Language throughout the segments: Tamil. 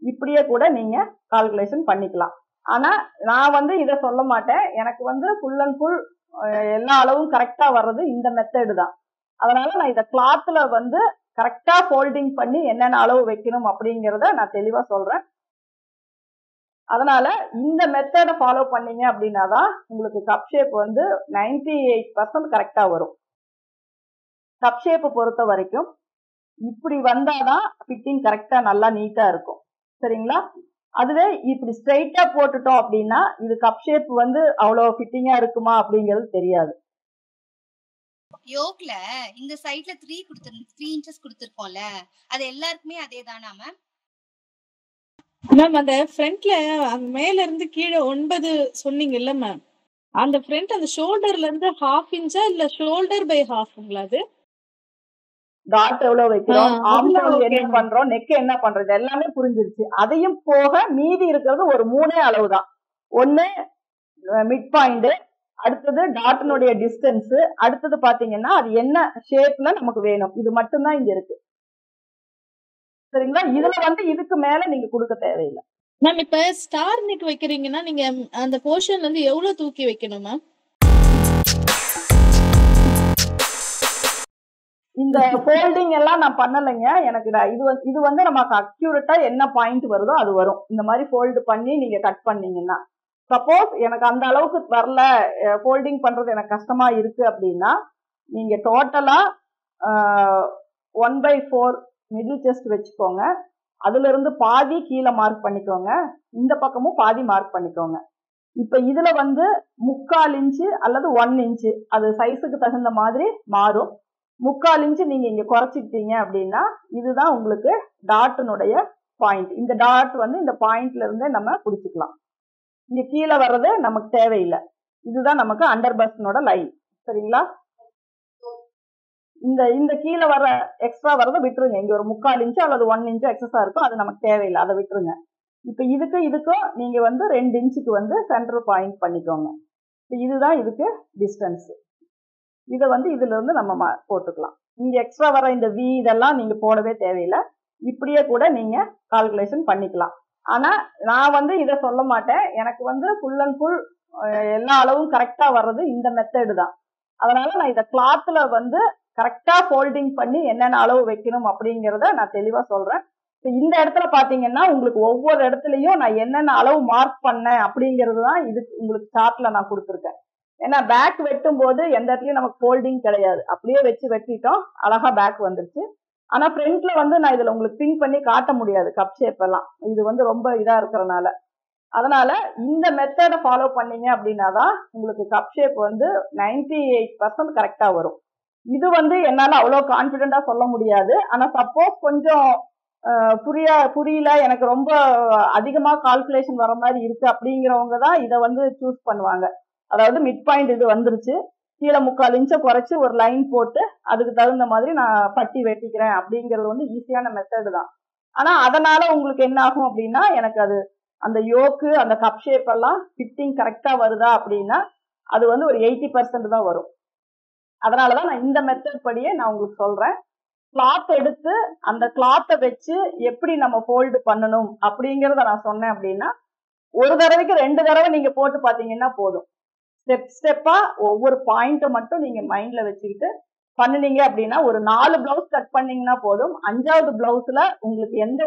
இப்படியே கூட நீங்க கால்குலேஷன் பண்ணிக்கலாம். ஆனா நான் வந்து இதை சொல்ல மாட்டேன். எனக்கு வந்து ஃபுல் அண்ட் ஃபுல் எல்லா அளவும் கரெக்டா வர்றது இந்த மெத்தடு தான். அதனால நான் இதை கிளாத்ல வந்து கரெக்டா ஃபோல்டிங் பண்ணி என்னென்ன அளவு வைக்கணும் அப்படிங்கிறத நான் தெளிவா சொல்றேன். அதனால இந்த மெத்தடை ஃபாலோ பண்ணீங்க அப்படின்னாதான் உங்களுக்கு கப் ஷேப் வந்து 98% கரெக்டா வரும். கப் ஷேப் பொறுத்த வரைக்கும் இப்படி வந்தாதான் ஃபிட்டிங் கரெக்டா நல்லா நீட்டா இருக்கும். சரிங்களா? அதுவே இப்படி ஸ்ட்ரைட்டா போட்டுட்டோம் அப்படின்னா இது கப் ஷேப் வந்து அவ்வளவு ஃபிட்டிங்கா இருக்குமா அப்படிங்கிறது தெரியாது. யோக்ல இந்த சைடுல 3 இன்ச்சஸ் கொடுத்திருக்கோம்ல, அது எல்லாருக்குமே அதே தானா மேம்? மேம் அந்த ஃப்ரண்ட்ல அந்த மேல இருந்து கீழே 9 சொன்னீங்கல்ல மேம், அந்த ஃப்ரண்ட் அந்த ஷோல்டர்ல இருந்து 1/2 இன்ச்சா இல்ல ஷோல்டர் பை ஹாஃப்ங்களா? அது டாட் எவ்வளவு வைக்கிறோம், ஆர்ம் என்ன பண்றோம், நெக் என்ன பண்றது எல்லாமே புரிஞ்சிருச்சு. அதையும் போக மீதி இருக்கிறது ஒரு 3 அளவு தான். ஒன்னு மிட் பாயிண்ட், அடுத்தது டாட்டினுடைய டிஸ்டன்ஸ், அடுத்தது பாத்தீங்கன்னா அது என்ன ஷேப்ல நமக்கு வேணும். இது மட்டும்தான் இங்க இருக்கு. சரிங்களா? இதுல வந்து இதுக்கு மேல நீங்க கொடுக்க தேவையில்லை. மேம் இப்ப ஸ்டார் நெக் வைக்கிறீங்கன்னா நீங்க அந்த போர்ஷன்ல இருந்து எவ்வளவு தூக்கி வைக்கணும் மேம்? இந்த ஃபோல்டிங் எல்லாம் நான் பண்ணலைங்க. எனக்கு இது வந்து நமக்கு அக்யூரேட்டா என்ன பாயிண்ட் வருதோ அது வரும். இந்த மாதிரி ஃபோல்டு பண்ணி நீங்க கட் பண்ணீங்கன்னா, சப்போஸ் எனக்கு அந்த அளவுக்கு வரல, ஃபோல்டிங் பண்றது எனக்கு கஷ்டமா இருக்கு அப்படின்னா நீங்க டோட்டலா 1/4 மிடில் செஸ்ட் வச்சுக்கோங்க. அதுல இருந்து பாதி கீழே மார்க் பண்ணிக்கோங்க, இந்த பக்கமும் பாதி மார்க் பண்ணிக்கோங்க. இப்ப இதுல வந்து 3/4 இன்ச்சு அல்லது 1 இன்ச்சு அது சைஸுக்கு தகுந்த மாதிரி மாறும். 3/4 இன்ச்சு நீங்க இங்க குறைச்சிக்கிட்டீங்க அப்படின்னா இதுதான் உங்களுக்கு டாட்டினுடைய பாயிண்ட். இந்த டாட் வந்து இந்த பாயிண்ட்ல இருந்தே நம்ம பிடிச்சிக்கலாம். இங்க கீழே வர்றது நமக்கு தேவையில்லை. இதுதான் நமக்கு அண்டர் பஸ்னோட லைன். சரிங்களா? இந்த கீழே வர எக்ஸ்ட்ரா வரதை விட்டுருங்க. இங்க ஒரு 3/4 இன்ச்சு அல்லது 1 இன்ச்சு எக்ஸஸா இருக்கும், அது நமக்கு தேவையில்லை, அதை விட்டுருங்க. இப்ப இதுக்கும் நீங்க வந்து 2 இன்ச்சுக்கு வந்து சென்டர் பாயிண்ட் பண்ணிக்கோங்க. இதுதான் இதுக்கு டிஸ்டன்ஸ். இதை வந்து இதுல இருந்து நம்ம போட்டுக்கலாம். இங்க எக்ஸ்ட்ரா வர இந்த வி இதெல்லாம் நீங்க போடவே தேவையில்லை. இப்படியே கூட நீங்க கால்குலேஷன் பண்ணிக்கலாம். ஆனா நான் வந்து இதை சொல்ல மாட்டேன். எனக்கு வந்து ஃபுல் அண்ட் ஃபுல் எல்லா அளவும் கரெக்டா வர்றது இந்த மெத்தடு தான். அதனால நான் இதை கிளாத்ல வந்து கரெக்டா ஃபோல்டிங் பண்ணி என்னென்ன அளவு வைக்கணும் அப்படிங்கிறத நான் தெளிவா சொல்றேன். இந்த இடத்துல பாத்தீங்கன்னா உங்களுக்கு ஒவ்வொரு இடத்துலயும் நான் என்னென்ன அளவு மார்க் பண்ணேன் அப்படிங்கிறது தான் இது உங்களுக்கு சார்ட்ல நான் கொடுத்துருக்கேன். ஏன்னா பேக் வெட்டும் போது எந்த இடத்துலயும் நமக்கு ஃபோல்டிங் கிடையாது, அப்படியே வச்சு வெட்டிட்டோம், அழகா பேக் வந்துருச்சு. ஆனா ஃப்ரண்ட்ல வந்து நான் இதுல உங்களுக்கு பின் பண்ணி காட்ட முடியாது கப் ஷேப் எல்லாம், இது வந்து ரொம்ப இதா இருக்கிறனால. அதனால இந்த மெத்தடை ஃபாலோ பண்ணீங்க அப்படின்னாதான் உங்களுக்கு கப் ஷேப் வந்து 98% கரெக்டா வரும். இது வந்து என்னால அவ்வளவு கான்பிடண்டா சொல்ல முடியாது. ஆனா சப்போஸ் கொஞ்சம் புரியல, எனக்கு ரொம்ப அதிகமா கால்குலேஷன் வர மாதிரி இருக்கு அப்படிங்கிறவங்க தான் இதை வந்து சூஸ் பண்ணுவாங்க. அதாவது மிட் பாயிண்ட் இது வந்துருச்சு, கீழே 3/4 இன்ச்சை குறைச்சு ஒரு லைன் போட்டு அதுக்கு தகுந்த மாதிரி நான் பட்டி வெட்டிக்கிறேன் அப்படிங்கிறது வந்து ஈஸியான மெத்தடு தான். ஆனா அதனால உங்களுக்கு என்ன ஆகும் அப்படின்னா எனக்கு அது அந்த யோக்கு அந்த கப் ஷேப் எல்லாம் ஃபிட்டிங் கரெக்டா வருதா அப்படின்னா அது வந்து ஒரு 80% தான் வரும். அதனாலதான் நான் இந்த மெத்தட் படியே நான் உங்களுக்கு சொல்றேன். கிளாத் எடுத்து அந்த கிளாத்தை வச்சு எப்படி நம்ம ஃபோல்டு பண்ணணும் அப்படிங்கறத நான் சொன்னேன் அப்படின்னா ஒரு தடவைக்கு 2 தடவை நீங்க போட்டு பாத்தீங்கன்னா போதும். ஸ்டெப்பா ஒவ்வொரு பாயிண்ட்டை மட்டும் நீங்க மைண்ட்ல வச்சுக்கிட்டு பண்ணுனீங்க அப்படின்னா ஒரு 4 பிளவுஸ் கட் பண்ணீங்கன்னா போதும். 5வது பிளவுஸ்ல உங்களுக்கு எந்த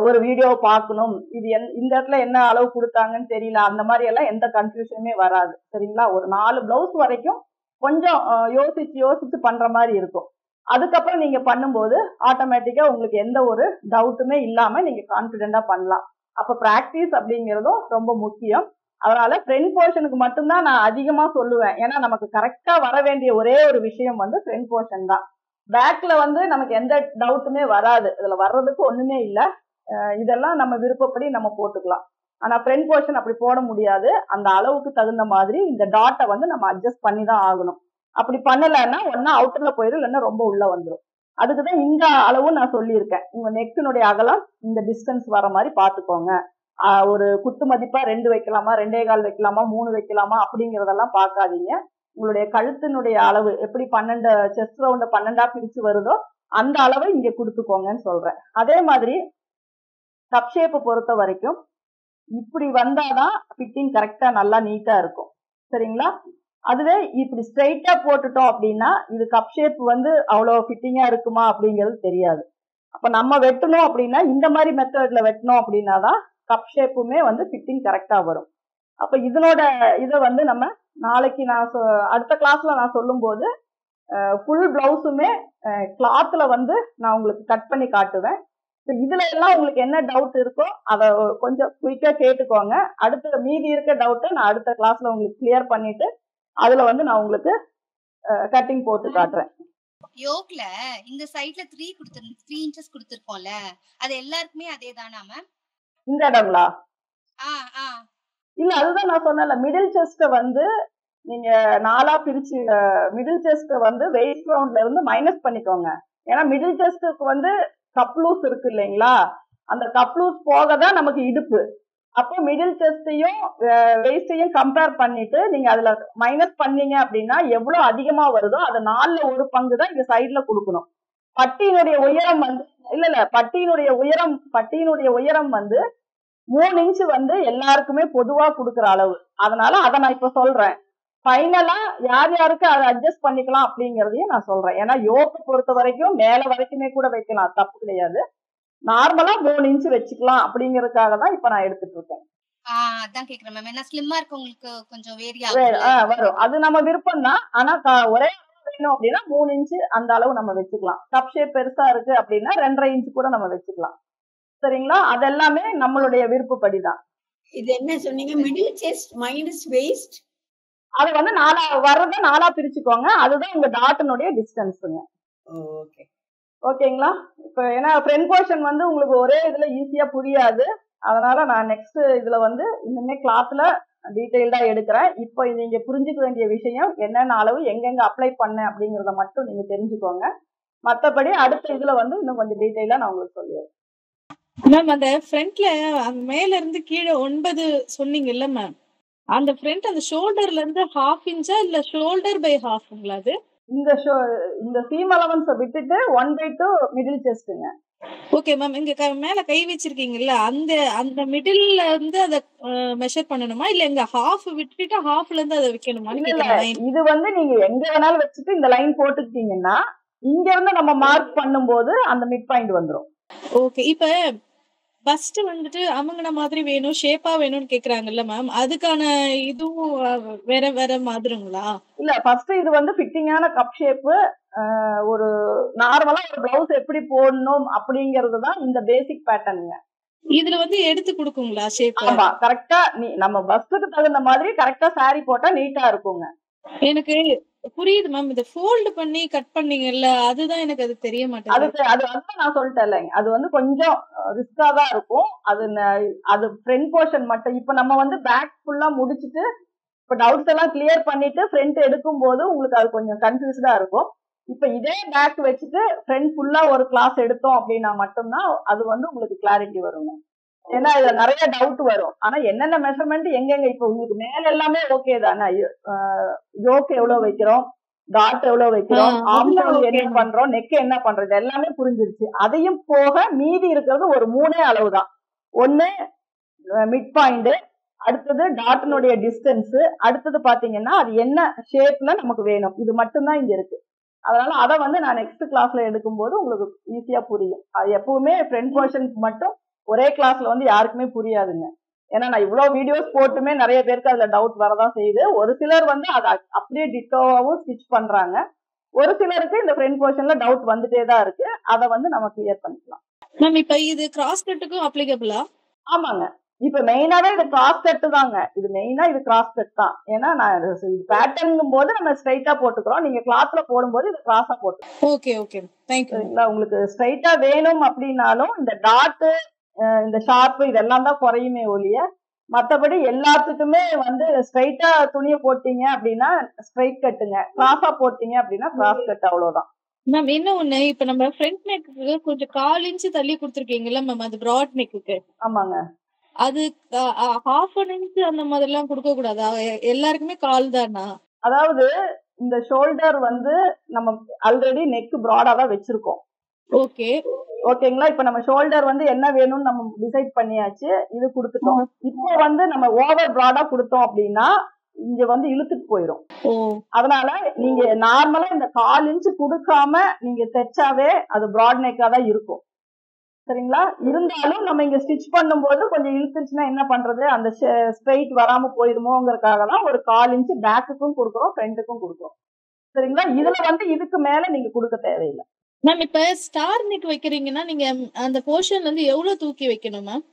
ஒரு வீடியோ பார்க்கணும், இது இந்த இடத்துல என்ன அளவு கொடுத்தாங்கன்னு தெரியல, அந்த மாதிரி எல்லாம் எந்த கன்ஃபியூஷனுமே வராது. சரிங்களா? ஒரு 4 பிளவுஸ் வரைக்கும் கொஞ்சம் யோசிச்சு பண்ற மாதிரி இருக்கும். அதுக்கப்புறம் நீங்க பண்ணும்போது ஆட்டோமேட்டிக்கா உங்களுக்கு எந்த ஒரு டவுட்டுமே இல்லாம நீங்க கான்பிடென்டா பண்ணலாம். அப்ப பிராக்டிஸ் அப்படிங்கிறதும் ரொம்ப முக்கியம். அதனால ஃப்ரண்ட் போர்ஷனுக்கு மட்டும்தான் நான் அதிகமா சொல்லுவேன். ஏன்னா நமக்கு கரெக்டா வர வேண்டிய ஒரே ஒரு விஷயம் வந்து ஃப்ரண்ட் போர்ஷன் தான். பேக்ல வந்து நமக்கு எந்த டவுட்டுமே வராது, இதுல வர்றதுக்கு ஒண்ணுமே இல்லை. இதெல்லாம் நம்ம விருப்பப்படி நம்ம போட்டுக்கலாம். ஆனா ஃப்ரண்ட் போர்ஷன் அப்படி போட முடியாது. அந்த அளவுக்கு தகுந்த மாதிரி இந்த டாட்டை வந்து நம்ம அட்ஜஸ்ட் பண்ணி தான் ஆகணும். அப்படி பண்ணலைன்னா ஒன்னா அவுட்டர்ல போயிடும், இல்லைன்னா ரொம்ப உள்ள வந்துடும். அதுக்குதான் இந்த அளவு நான் சொல்லியிருக்கேன். உங்க நெக்கினுடைய அகலம் இந்த டிஸ்டன்ஸ் வர மாதிரி பாத்துக்கோங்க. ஒரு குத்து மதிப்பா 2 வைக்கலாமா, 2.25 வைக்கலாமா, 3 வைக்கலாமா அப்படிங்கறதெல்லாம் பார்க்காதீங்க. உங்களுடைய கழுத்தினுடைய அளவு எப்படி 12 செஸ்ட் ரவுண்ட 12ஆ பிரிச்சு வருதோ அந்த அளவை இங்க கொடுத்துக்கோங்கன்னு சொல்றேன். அதே மாதிரி கப் ஷேப் பொறுத்த வரைக்கும் இப்படி வந்தாதான் ஃபிட்டிங் கரெக்டா நல்லா நீட்டா இருக்கும். சரிங்களா? அதுவே இப்படி ஸ்ட்ரைட்டா போட்டுட்டோம் அப்படின்னா இது கப் ஷேப் வந்து அவ்வளவு ஃபிட்டிங்கா இருக்குமா அப்படிங்கிறது தெரியாது. அப்ப நம்ம வெட்டணும் அப்படின்னா இந்த மாதிரி மெத்தட்ல வெட்டணும் அப்படின்னாதான் கப் ஷேப்புமே வந்து ஃபிட்டிங் கரெக்டா வரும். அப்ப இதனோட இதை வந்து நம்ம நாளைக்கு நான் அடுத்த கிளாஸ்ல நான் சொல்லும் போது ஃபுல் பிளவுஸுமே கிளாத்ல வந்து நான் உங்களுக்கு கட் பண்ணி காட்டுவேன். இதுல எல்லாம் உங்களுக்கு என்ன டவுட் இருக்கோ அதை கொஞ்சம் குயிக்கா கேட்டுக்கோங்க. அடுத்த மீதி இருக்க டவுட்டை நான் அடுத்த கிளாஸ்ல உங்களுக்கு கிளியர் பண்ணிட்டு அதுல வந்து நான் உங்களுக்கு கட்டிங் போட்டு காட்டுறேன். யோக்ல இந்த சைடுல 3 இன்ச்சஸ் கொடுத்திருக்கோம்ல, அது எல்லாருக்குமே அதேதானா மேம்? இந்த இடங்களா? இல்ல, அதுதான் நான் சொன்னேன்ல, மிடில் செஸ்ட வந்து நீங்க 4ஆ பிரிச்சு மிடில் செஸ்ட வந்து வெயிட் ரவுண்ட்ல இருந்து மைனஸ் பண்ணிக்கோங்க. ஏன்னா மிடில் செஸ்டுக்கு வந்து கப் லூஸ் இருக்கு இல்லைங்களா, அந்த கப் லூஸ் போக தான் நமக்கு இடுப்பு. அப்போ மிடில் செஸ்டையும் வெயிஸ்டையும் கம்பேர் பண்ணிட்டு நீங்க அதுல மைனஸ் பண்ணீங்க அப்படின்னா எவ்வளவு அதிகமா வருதோ அது 4ல 1 பங்கு தான் இந்த சைட்ல கொடுக்கணும். பட்டியினுடைய உயரம் வந்து பட்டியினுடைய உயரம் வந்து 3 இன்ச் வந்து எல்லாருக்குமே பொதுவா கொடுக்குற அளவு. அதனால அதை நான் இப்ப சொல்றேன். ஃபைனலா யார் யாருக்கு அதை அட்ஜஸ்ட் பண்ணிக்கலாம் அப்படிங்கறதையும் நான் சொல்றேன். ஏன்னா யோக்கு பொறுத்த வரைக்கும் மேல வரைக்குமே கூட வைக்கலாம், தப்பு கிடையாது. நார்மலா 3 இன்ச் வச்சுக்கலாம் அப்படிங்கறதுக்காக தான் இப்ப நான் எடுத்துட்டு இருக்கேன். அதான் கேக்குறேன் மேம். ஏன்னா ஸ்லிம்மா இருக்கவங்களுக்கு கொஞ்சம் வேரி வரும், அது நம்ம விருப்பம் தான். ஆனா ஒரே வேணும் அப்படின்னா 3 இன்ச் அந்த அளவு நம்ம வச்சுக்கலாம். கப் ஷேப் பெருசா இருக்கு அப்படின்னா 2.5 இன்ச் கூட நம்ம வச்சுக்கலாம். சரிங்களா? அதெல்லாமே நம்மளுடைய விருப்பப்படிதான். இது என்ன சொன்னீங்க? மிடில் செஸ்ட் மைனஸ் வெயிஸ்ட், அது வந்து 4ஆ பிரிச்சுக்கோங்க. அதுதான் உங்க டாட்டினுடைய டிஸ்டன்ஸுங்க. ஓகே, ஓகேங்களா? இப்ப ஏன்னா ஃப்ரண்ட் போர்ஷன் வந்து உங்களுக்கு ஒரே இதுல ஈஸியா புரியாது. அதனால நான் நெக்ஸ்ட் இதுல வந்து இன்னுமே கிளாஸ்ல டீடைல்டா எடுக்கிறேன். இப்போ நீங்க புரிஞ்சுக்க வேண்டிய விஷயம் என்னென்ன அளவு எங்கெங்க அப்ளை பண்ணேன் அப்படிங்கறத மட்டும் நீங்க தெரிஞ்சுக்கோங்க. மத்தபடி அடுத்த இதுல வந்து இன்னும் கொஞ்சம் டீடைலா நான் உங்களுக்கு சொல்லிடுறேன். மேம் அந்த ஃப்ரண்ட்ல அந்த மேல இருந்து கீழே 9 சொன்னீங்கல்ல மேம், அந்த ஃப்ரண்ட் அந்த ஷோல்டர்ல இருந்து 1/2 இன்ச்சா இல்ல ஷோல்டர் பை ஹாஃப்ங்களா? அது இந்த சீம் அலவன்ஸை விட்டுட்டு 1/2 மிடில் செஸ்ட்ங்க. Okay ma'am. இங்க மேல கை வச்சிருக்கீங்கல்ல, அந்த அந்த மிடில்ல இருந்து அத மெஷர் பண்ணணுமா இல்ல இங்க ஹாஃப் விட்டுட்டு ஹாஃப்ல இருந்து அதை வைக்கணுமான்னு கேக்குறேன். இது வந்து நீங்க எங்க வேணாலும் வச்சுட்டு இந்த லைன் போட்டுக்கிட்டீங்கன்னா இங்க இருந்து நம்ம மார்க் பண்ணும்போது அந்த மிட் பாயிண்ட் வந்துரும். ஓகே. இப்ப பஸ்ட் வந்துட்டு அமுங்கின மாதிரி வேணும், ஷேப்பா வேணும்னு கேக்குறாங்கல்ல மேம், அதுக்கான இதுவும் வேற வேற மாதிரிங்களா? இல்ல, ஃபர்ஸ்ட் இது வந்து ஃபிட்டிங்கான கப் ஷேப். ஒரு நார்மலா ஒரு பிளவுஸ் எப்படி போடணும் அப்படிங்கிறது தான் இந்த பேசிக் பேட்டர்னுங்க. இதுல வந்து எடுத்து கொடுக்குங்களா ஷேப்? ஆமா, கரெக்டா நம்ம பஸ்ஸுக்கு தகுந்த மாதிரி கரெக்டா சாரி போட்டா நீட்டா இருக்குங்க. எனக்கு புரியுது மேம். இத ஃபோல்ட் பண்ணி கட் பண்ணீங்கல்ல, அதுதான் எனக்கு அது தெரிய மாட்டேங்குது. அது வந்து நான் சொல்லிட்டேன், அது வந்து கொஞ்சம் ரிஸ்கா தான் இருக்கும். அது ஃப்ரண்ட் போர்ஷன் மட்டும். இப்ப நம்ம வந்து பேக் ஃபுல்லா முடிச்சிட்டு இப்ப டவுட்ஸ் எல்லாம் கிளியர் பண்ணிட்டு ஃப்ரண்ட் எடுக்கும் போது உங்களுக்கு அது கொஞ்சம் கன்ஃபியூஸ்டா இருக்கும். இப்ப இதே பேக் வச்சுட்டு ஃப்ரண்ட் ஃபுல்லா ஒரு கிளாஸ் எடுத்தோம் அப்படின்னா மட்டும்தான் அது வந்து உங்களுக்கு கிளாரிட்டி வருங்க. ஏன்னா இதுல நிறைய டவுட் வரும். ஆனா என்னென்ன மெஷர்மெண்ட் எங்கெங்க இப்ப உங்களுக்கு மேல எல்லாமே ஓகே தானே? யோக் எவ்வளவு வைக்கிறோம், டாட் எவ்வளவு வைக்கிறோம், ஆர்ம் என்ன பண்றோம், நெக் என்ன பண்றது எல்லாமே புரிஞ்சிருச்சு. அதையும் போக மீதி இருக்கிறது ஒரு 3 அளவு தான். ஒண்ணு மிட் பாயிண்ட், அடுத்தது டாட்டினுடைய டிஸ்டன்ஸ், அடுத்தது பாத்தீங்கன்னா அது என்ன ஷேப்ல நமக்கு வேணும். இது மட்டும்தான் இங்க இருக்கு. அதனால அதை வந்து நான் நெக்ஸ்ட் கிளாஸ்ல எடுக்கும்போது உங்களுக்கு ஈஸியா புரியும். அது எப்பவுமே ஃப்ரண்ட் போர்ஷனுக்கு மட்டும் ஒரே கிளாஸ்ல வந்து யாருக்குமே புரியாதுங்க. ஏன்னா நான் இவ்வளவு வீடியோஸ் போட்டுமே நிறைய பேருக்கு அதுல டவுட் வரதான் செய்யுது. ஒரு சிலர் வந்து அதை அப்படியே டிட்டோவாவும் ஸ்டிச் பண்றாங்க. ஒரு சிலருக்கு இந்த ஃப்ரண்ட் போர்ஷன்ல டவுட் வந்துட்டே தான் இருக்கு. அதை வந்து நம்ம கிளியர் பண்ணிக்கலாம். மேம் இப்ப இது கிராஸ் கட்டுக்கும் அப்ளிகபிளா? ஆமாங்க. இப்ப மெயினாவே இது கிராஸ் கட் தாங்க. இது மெயினா இது கிராஸ் கட் தான். ஏன்னா நான் இது பேட்டர்னும் போது நம்ம ஸ்ட்ரைட்டா போட்டுக்கிறோம். நீங்க கிளாத்ல போடும்போது இது கிராஸா போட்டு. Okay okay, thank you. உங்களுக்கு ஸ்ட்ரைட்டா வேணும் அப்படின்னாலும் இந்த டாட், இந்த ஷார்ப் இதெல்லாம் தான் குறையுமே ஒழிய மத்தபடி எல்லாத்துக்குமே வந்து ஸ்ட்ரைட்டா துணியை போட்டீங்க அப்படின்னா ஸ்ட்ரைட் கட்டுங்க, கிராஸா போட்டீங்க அப்படின்னா கிராஸ் கட், அவ்வளவுதான். மேம் என்ன ஒண்ணு, இப்ப நம்ம ஃப்ரண்ட் நெக்கு கொஞ்சம் 1/4 இன்ச் தள்ளி கொடுத்துருக்கீங்கல்ல மேம், அது பிராட் நெக்குக்கு. ஆமாங்க. அது 1/2 இன்ச் அந்த மாதிரி எல்லாம் கொடுக்க கூடாதா? எல்லாருக்குமே 1/4 தானா? அதாவது இந்த ஷோல்டர் வந்து நம்ம ஆல்ரெடி நெக் பிராடா தான் வச்சிருக்கோம். ஓகே. ஓகேங்களா? இப்ப நம்ம ஷோல்டர் வந்து என்ன வேணும்னு நம்ம டிசைட் பண்ணியாச்சு. இது கொடுத்துட்டோம். இப்போ வந்து நம்ம ஓவர் ப்ராடா கொடுத்தோம் அப்படின்னா இங்க வந்து இழுத்துட்டு போயிடும். ஓ. அதனால நீங்க நார்மலா இந்த 1/4 இன்ச் கொடுக்காம நீங்க தைச்சாவே அது ப்ராட் நெக்கா தான் இருக்கும். சரிங்களா? இருந்தாலும் நம்ம இங்க ஸ்டிச் பண்ணும்போது கொஞ்சம் இழுத்துருச்சுன்னா என்ன பண்றது, அந்த ஸ்ட்ரைட் வராம போயிருமோங்கிறதுக்காக தான் ஒரு 1/4 இன்ச் பேக்குக்கும் கொடுக்குறோம், ஃப்ரண்ட்டுக்கும் கொடுக்குறோம். சரிங்களா? இதுல வந்து இதுக்கு மேல நீங்க கொடுக்க தேவையில்லை. மேம் இப்ப ஸ்டார் நெக் வைக்கிறீங்கன்னா நீங்க அந்த போர்ஷன்ல இருந்து எவ்வளவு தூக்கி வைக்கணும் மேம்?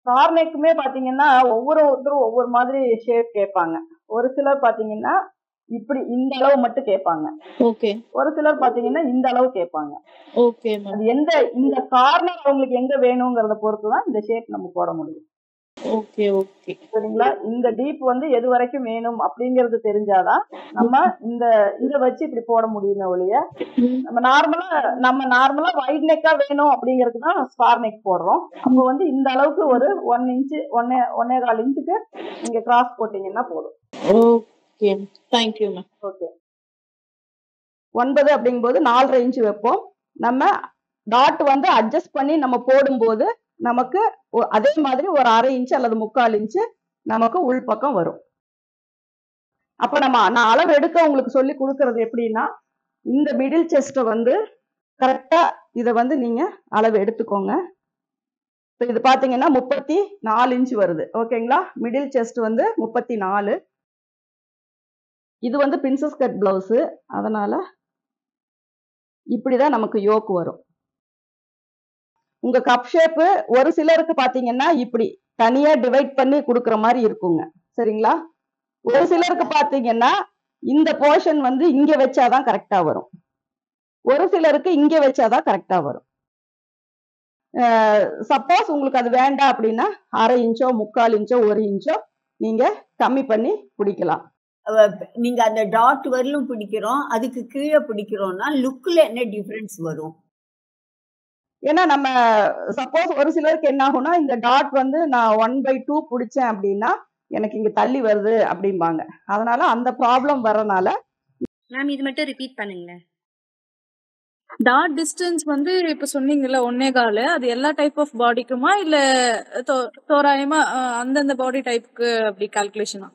ஸ்டார் நெக்குமே பாத்தீங்கன்னா ஒவ்வொருத்தரும் ஒவ்வொரு மாதிரி ஷேப் கேட்பாங்க. ஒரு சிலர் பாத்தீங்கன்னா இப்படி இந்த அளவு மட்டும் கேட்பாங்க. ஓகே. ஒரு சிலர் பாத்தீங்கன்னா இந்த அளவு கேட்பாங்க. Okay ma'am. அது இந்த கார்னர் அவங்களுக்கு எங்க வேணுங்கிறத பொறுத்து தான் இந்த ஷேப் நம்ம போட முடியும். Okay okay. சரிங்களா? இந்த டீப் வந்து எது வரைக்கும் வேணும் அப்படிங்கிறது தெரிஞ்சாதான் நம்ம இதை வச்சு இப்படி போட முடியுமே ஒழிய நம்ம நார்மலா வைட் நெக்கா வேணும் அப்படிங்கிறதுக்கு தான் ஸ்டார் நெக் போடுறோம். அப்போ வந்து இந்த அளவுக்கு ஒரு 1 இன்ச் 1.25 இன்ச்சுக்கு நீங்க கிராஸ் போட்டீங்கன்னா போதும். Okay, thank you ma'am. Okay. 9 அப்படிங்கும்போது 4.5 இன்ச் வைப்போம். நம்ம டாட் வந்து அட்ஜஸ்ட் பண்ணி நம்ம போடும்போது நமக்கு அதே மாதிரி ஒரு 1/2 இன்ச் அல்லது 3/4 இன்ச் நமக்கு உள்பக்கம் வரும். அப்ப நான் அளவு எடுக்க உங்களுக்கு சொல்லி கொடுக்கறது எப்படின்னா, இந்த மிடில் செஸ்ட வந்து கரெக்டா இதை வந்து நீங்க அளவு எடுத்துக்கோங்க. இது பாத்தீங்கன்னா 34 இன்ச் வருது. ஓகேங்களா? மிடில் செஸ்ட் வந்து 34. இது வந்து பிரின்சஸ் கட் பிளவுஸ். அதனால இப்படிதான் நமக்கு யோக் வரும். உங்க கப் ஷேப் ஒரு சிலருக்கு பாத்தீங்கன்னா இப்படி தனியா டிவைட் பண்ணி கொடுக்குற மாதிரி இருக்குங்க. சரிங்களா? ஒரு சிலருக்கு பாத்தீங்கன்னா இந்த போர்ஷன் வந்து இங்க வச்சாதான் கரெக்டா வரும். ஒரு சிலருக்கு இங்க வச்சாதான் கரெக்டா வரும். சப்போஸ் உங்களுக்கு அது வேண்டாம் அப்படின்னா 1/2 இன்ச்சோ 3/4 இன்ச்சோ 1 இன்ச்சோ நீங்க கம்மி பண்ணி பிடிக்கலாம். நீங்க அந்த டாட் வரலும் பிடிக்கிறோம், அதுக்கு கீழே பிடிக்கிறோம்னா லுக்ல என்ன டிஃபரன்ஸ் வரும்? ஏன்னா நம்ம சப்போஸ் ஒரு சிலருக்கு என்ன ஆகும்னா இந்த டாட் வந்து நான் 1/2 பிடிச்சேன் அப்படின்னா எனக்கு இங்க தள்ளி வருது அப்படிம்பாங்க. அதனால அந்த ப்ராப்ளம் வரனால மேம் இது மட்டும் ரிப்பீட் பண்ணுங்களேன். டாட் டிஸ்டன்ஸ் வந்து இப்ப சொன்னீங்கல்ல 1.25, அது எல்லா டைப் ஆஃப் பாடிக்குமா இல்ல தோராயமா அந்தந்த பாடி டைப்புக்கு அப்படி கால்குலேஷனா?